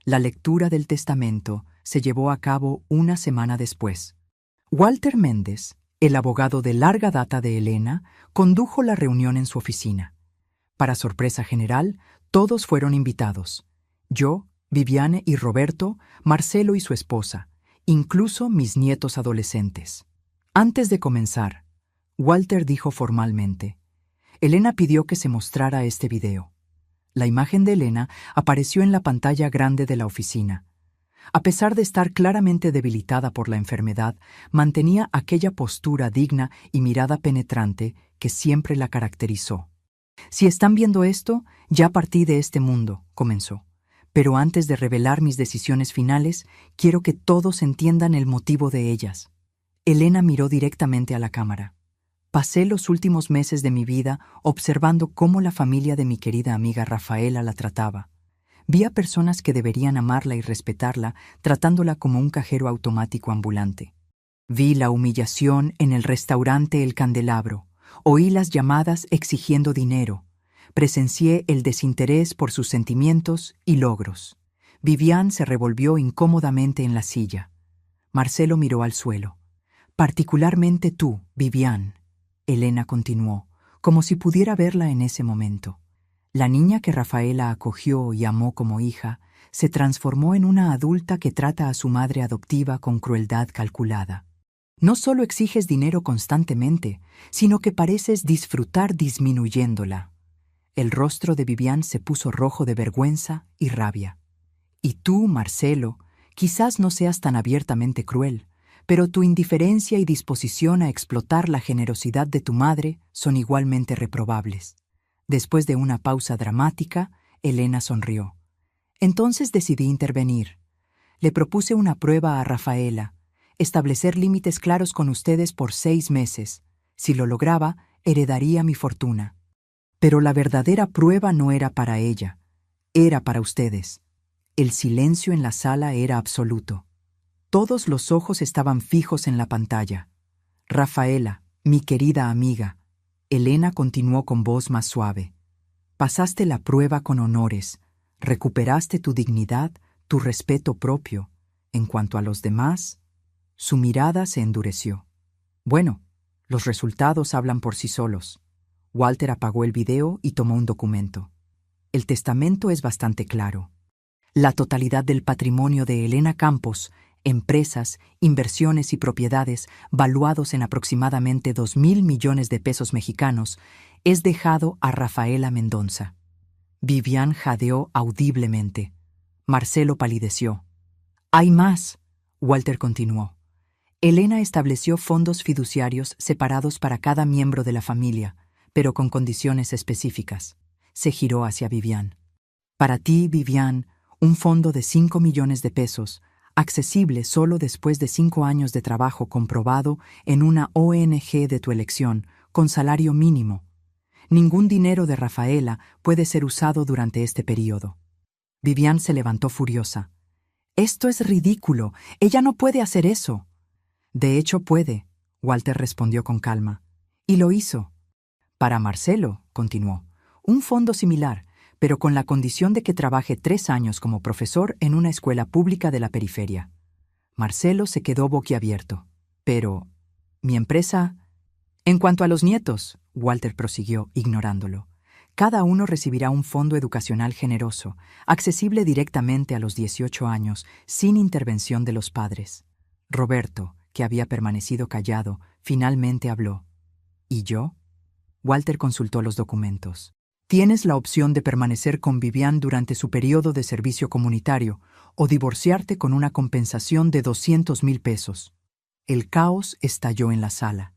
La lectura del testamento se llevó a cabo una semana después. Walter Méndez, el abogado de larga data de Elena, condujo la reunión en su oficina. Para sorpresa general, todos fueron invitados. Yo, Viviane y Roberto, Marcelo y su esposa, incluso mis nietos adolescentes. Antes de comenzar, Walter dijo formalmente: «Elena pidió que se mostrara este video». La imagen de Elena apareció en la pantalla grande de la oficina. A pesar de estar claramente debilitada por la enfermedad, mantenía aquella postura digna y mirada penetrante que siempre la caracterizó. «Si están viendo esto, ya partí de este mundo», comenzó. «Pero antes de revelar mis decisiones finales, quiero que todos entiendan el motivo de ellas». Elena miró directamente a la cámara. «Pasé los últimos meses de mi vida observando cómo la familia de mi querida amiga Rafaela la trataba. Vi a personas que deberían amarla y respetarla, tratándola como un cajero automático ambulante. Vi la humillación en el restaurante El Candelabro. Oí las llamadas exigiendo dinero. Presencié el desinterés por sus sentimientos y logros». Vivian se revolvió incómodamente en la silla. Marcelo miró al suelo. «Particularmente tú, Vivian», Elena continuó, como si pudiera verla en ese momento. «La niña que Rafaela acogió y amó como hija se transformó en una adulta que trata a su madre adoptiva con crueldad calculada. No solo exiges dinero constantemente, sino que pareces disfrutar disminuyéndola». El rostro de Vivian se puso rojo de vergüenza y rabia. «Y tú, Marcelo, quizás no seas tan abiertamente cruel, pero tu indiferencia y disposición a explotar la generosidad de tu madre son igualmente reprobables». Después de una pausa dramática, Elena sonrió. Entonces decidí intervenir. Le propuse una prueba a Rafaela, establecer límites claros con ustedes por 6 meses. Si lo lograba, heredaría mi fortuna. Pero la verdadera prueba no era para ella, era para ustedes. El silencio en la sala era absoluto. Todos los ojos estaban fijos en la pantalla. «Rafaela, mi querida amiga», Elena continuó con voz más suave, «pasaste la prueba con honores, recuperaste tu dignidad, tu respeto propio. En cuanto a los demás...». Su mirada se endureció. «Bueno, los resultados hablan por sí solos». Walter apagó el video y tomó un documento. «El testamento es bastante claro. La totalidad del patrimonio de Elena Campos, empresas, inversiones y propiedades valuados en aproximadamente 2.000 millones de pesos mexicanos, es dejado a Rafaela Mendonza». Vivian jadeó audiblemente. Marcelo palideció. Hay más, Walter continuó. Elena estableció fondos fiduciarios separados para cada miembro de la familia, pero con condiciones específicas. Se giró hacia Vivian. Para ti, Vivian, un fondo de 5 millones de pesos, accesible solo después de 5 años de trabajo comprobado en una ONG de tu elección, con salario mínimo. Ningún dinero de Rafaela puede ser usado durante este período. Vivian se levantó furiosa. Esto es ridículo. Ella no puede hacer eso. De hecho puede, Walter respondió con calma. Y lo hizo. Para Marcelo, continuó, un fondo similar, pero con la condición de que trabaje 3 años como profesor en una escuela pública de la periferia. Marcelo se quedó boquiabierto. Pero, ¿mi empresa? En cuanto a los nietos, Walter prosiguió, ignorándolo, cada uno recibirá un fondo educacional generoso, accesible directamente a los 18 años, sin intervención de los padres. Roberto, que había permanecido callado, finalmente habló. ¿Y yo? Walter consultó los documentos. Tienes la opción de permanecer con Vivian durante su periodo de servicio comunitario o divorciarte con una compensación de 200,000 pesos. El caos estalló en la sala.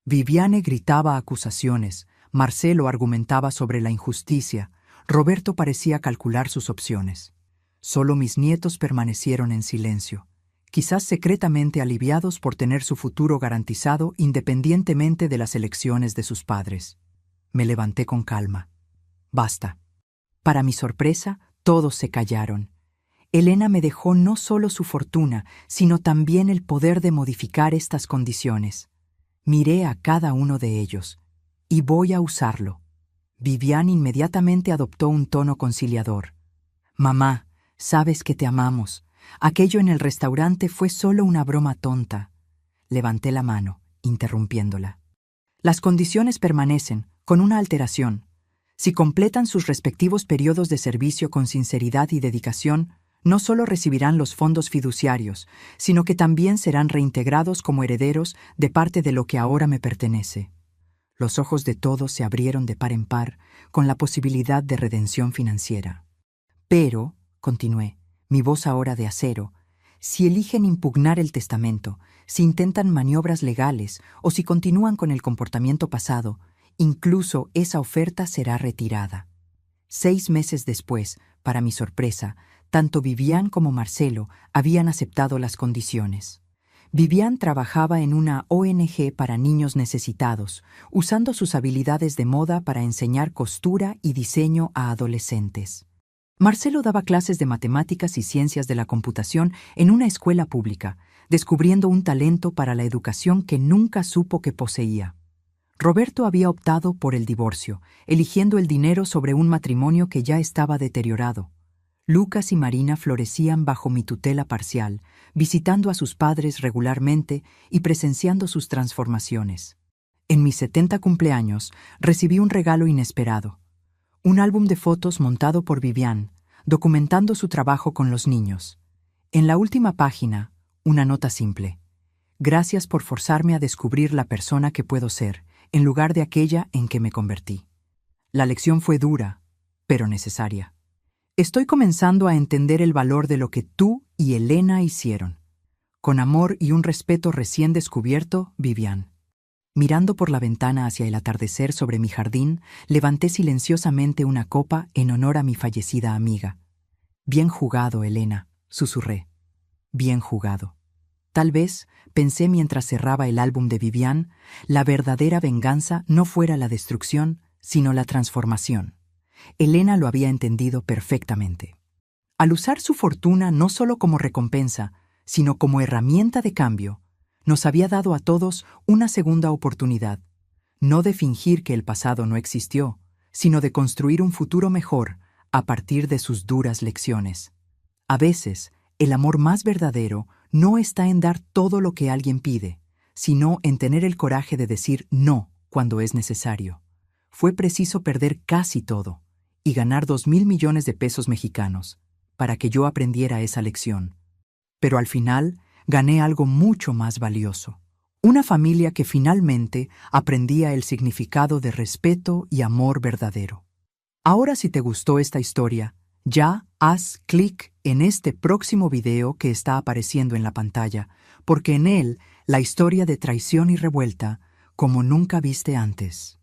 Viviane gritaba acusaciones, Marcelo argumentaba sobre la injusticia, Roberto parecía calcular sus opciones. Solo mis nietos permanecieron en silencio, quizás secretamente aliviados por tener su futuro garantizado independientemente de las elecciones de sus padres. Me levanté con calma. Basta. Para mi sorpresa, todos se callaron. Elena me dejó no solo su fortuna, sino también el poder de modificar estas condiciones. Miré a cada uno de ellos. Y voy a usarlo. Vivian inmediatamente adoptó un tono conciliador. Mamá, sabes que te amamos. Aquello en el restaurante fue solo una broma tonta. Levanté la mano, interrumpiéndola. Las condiciones permanecen, con una alteración. Si completan sus respectivos periodos de servicio con sinceridad y dedicación, no solo recibirán los fondos fiduciarios, sino que también serán reintegrados como herederos de parte de lo que ahora me pertenece. Los ojos de todos se abrieron de par en par con la posibilidad de redención financiera. Pero, continué, mi voz ahora de acero, si eligen impugnar el testamento, si intentan maniobras legales o si continúan con el comportamiento pasado, incluso esa oferta será retirada. 6 meses después, para mi sorpresa, tanto Vivian como Marcelo habían aceptado las condiciones. Vivian trabajaba en una ONG para niños necesitados, usando sus habilidades de moda para enseñar costura y diseño a adolescentes. Marcelo daba clases de matemáticas y ciencias de la computación en una escuela pública, descubriendo un talento para la educación que nunca supo que poseía. Roberto había optado por el divorcio, eligiendo el dinero sobre un matrimonio que ya estaba deteriorado. Lucas y Marina florecían bajo mi tutela parcial, visitando a sus padres regularmente y presenciando sus transformaciones. En mis 70 cumpleaños recibí un regalo inesperado. Un álbum de fotos montado por Vivian, documentando su trabajo con los niños. En la última página, una nota simple. Gracias por forzarme a descubrir la persona que puedo ser, en lugar de aquella en que me convertí. La lección fue dura, pero necesaria. Estoy comenzando a entender el valor de lo que tú y Elena hicieron. Con amor y un respeto recién descubierto, Vivian. Mirando por la ventana hacia el atardecer sobre mi jardín, levanté silenciosamente una copa en honor a mi fallecida amiga. Bien jugado, Elena, susurré. Bien jugado. Tal vez, pensé mientras cerraba el álbum de Vivian, la verdadera venganza no fuera la destrucción, sino la transformación. Elena lo había entendido perfectamente. Al usar su fortuna no solo como recompensa, sino como herramienta de cambio, nos había dado a todos una segunda oportunidad, no de fingir que el pasado no existió, sino de construir un futuro mejor a partir de sus duras lecciones. A veces, el amor más verdadero no está en dar todo lo que alguien pide, sino en tener el coraje de decir no cuando es necesario. Fue preciso perder casi todo y ganar 2,000 millones de pesos mexicanos para que yo aprendiera esa lección. Pero al final gané algo mucho más valioso. Una familia que finalmente aprendía el significado de respeto y amor verdadero. Ahora, si te gustó esta historia, Ya haz clic en este próximo video que está apareciendo en la pantalla, porque en él la historia de traición y revuelta como nunca viste antes.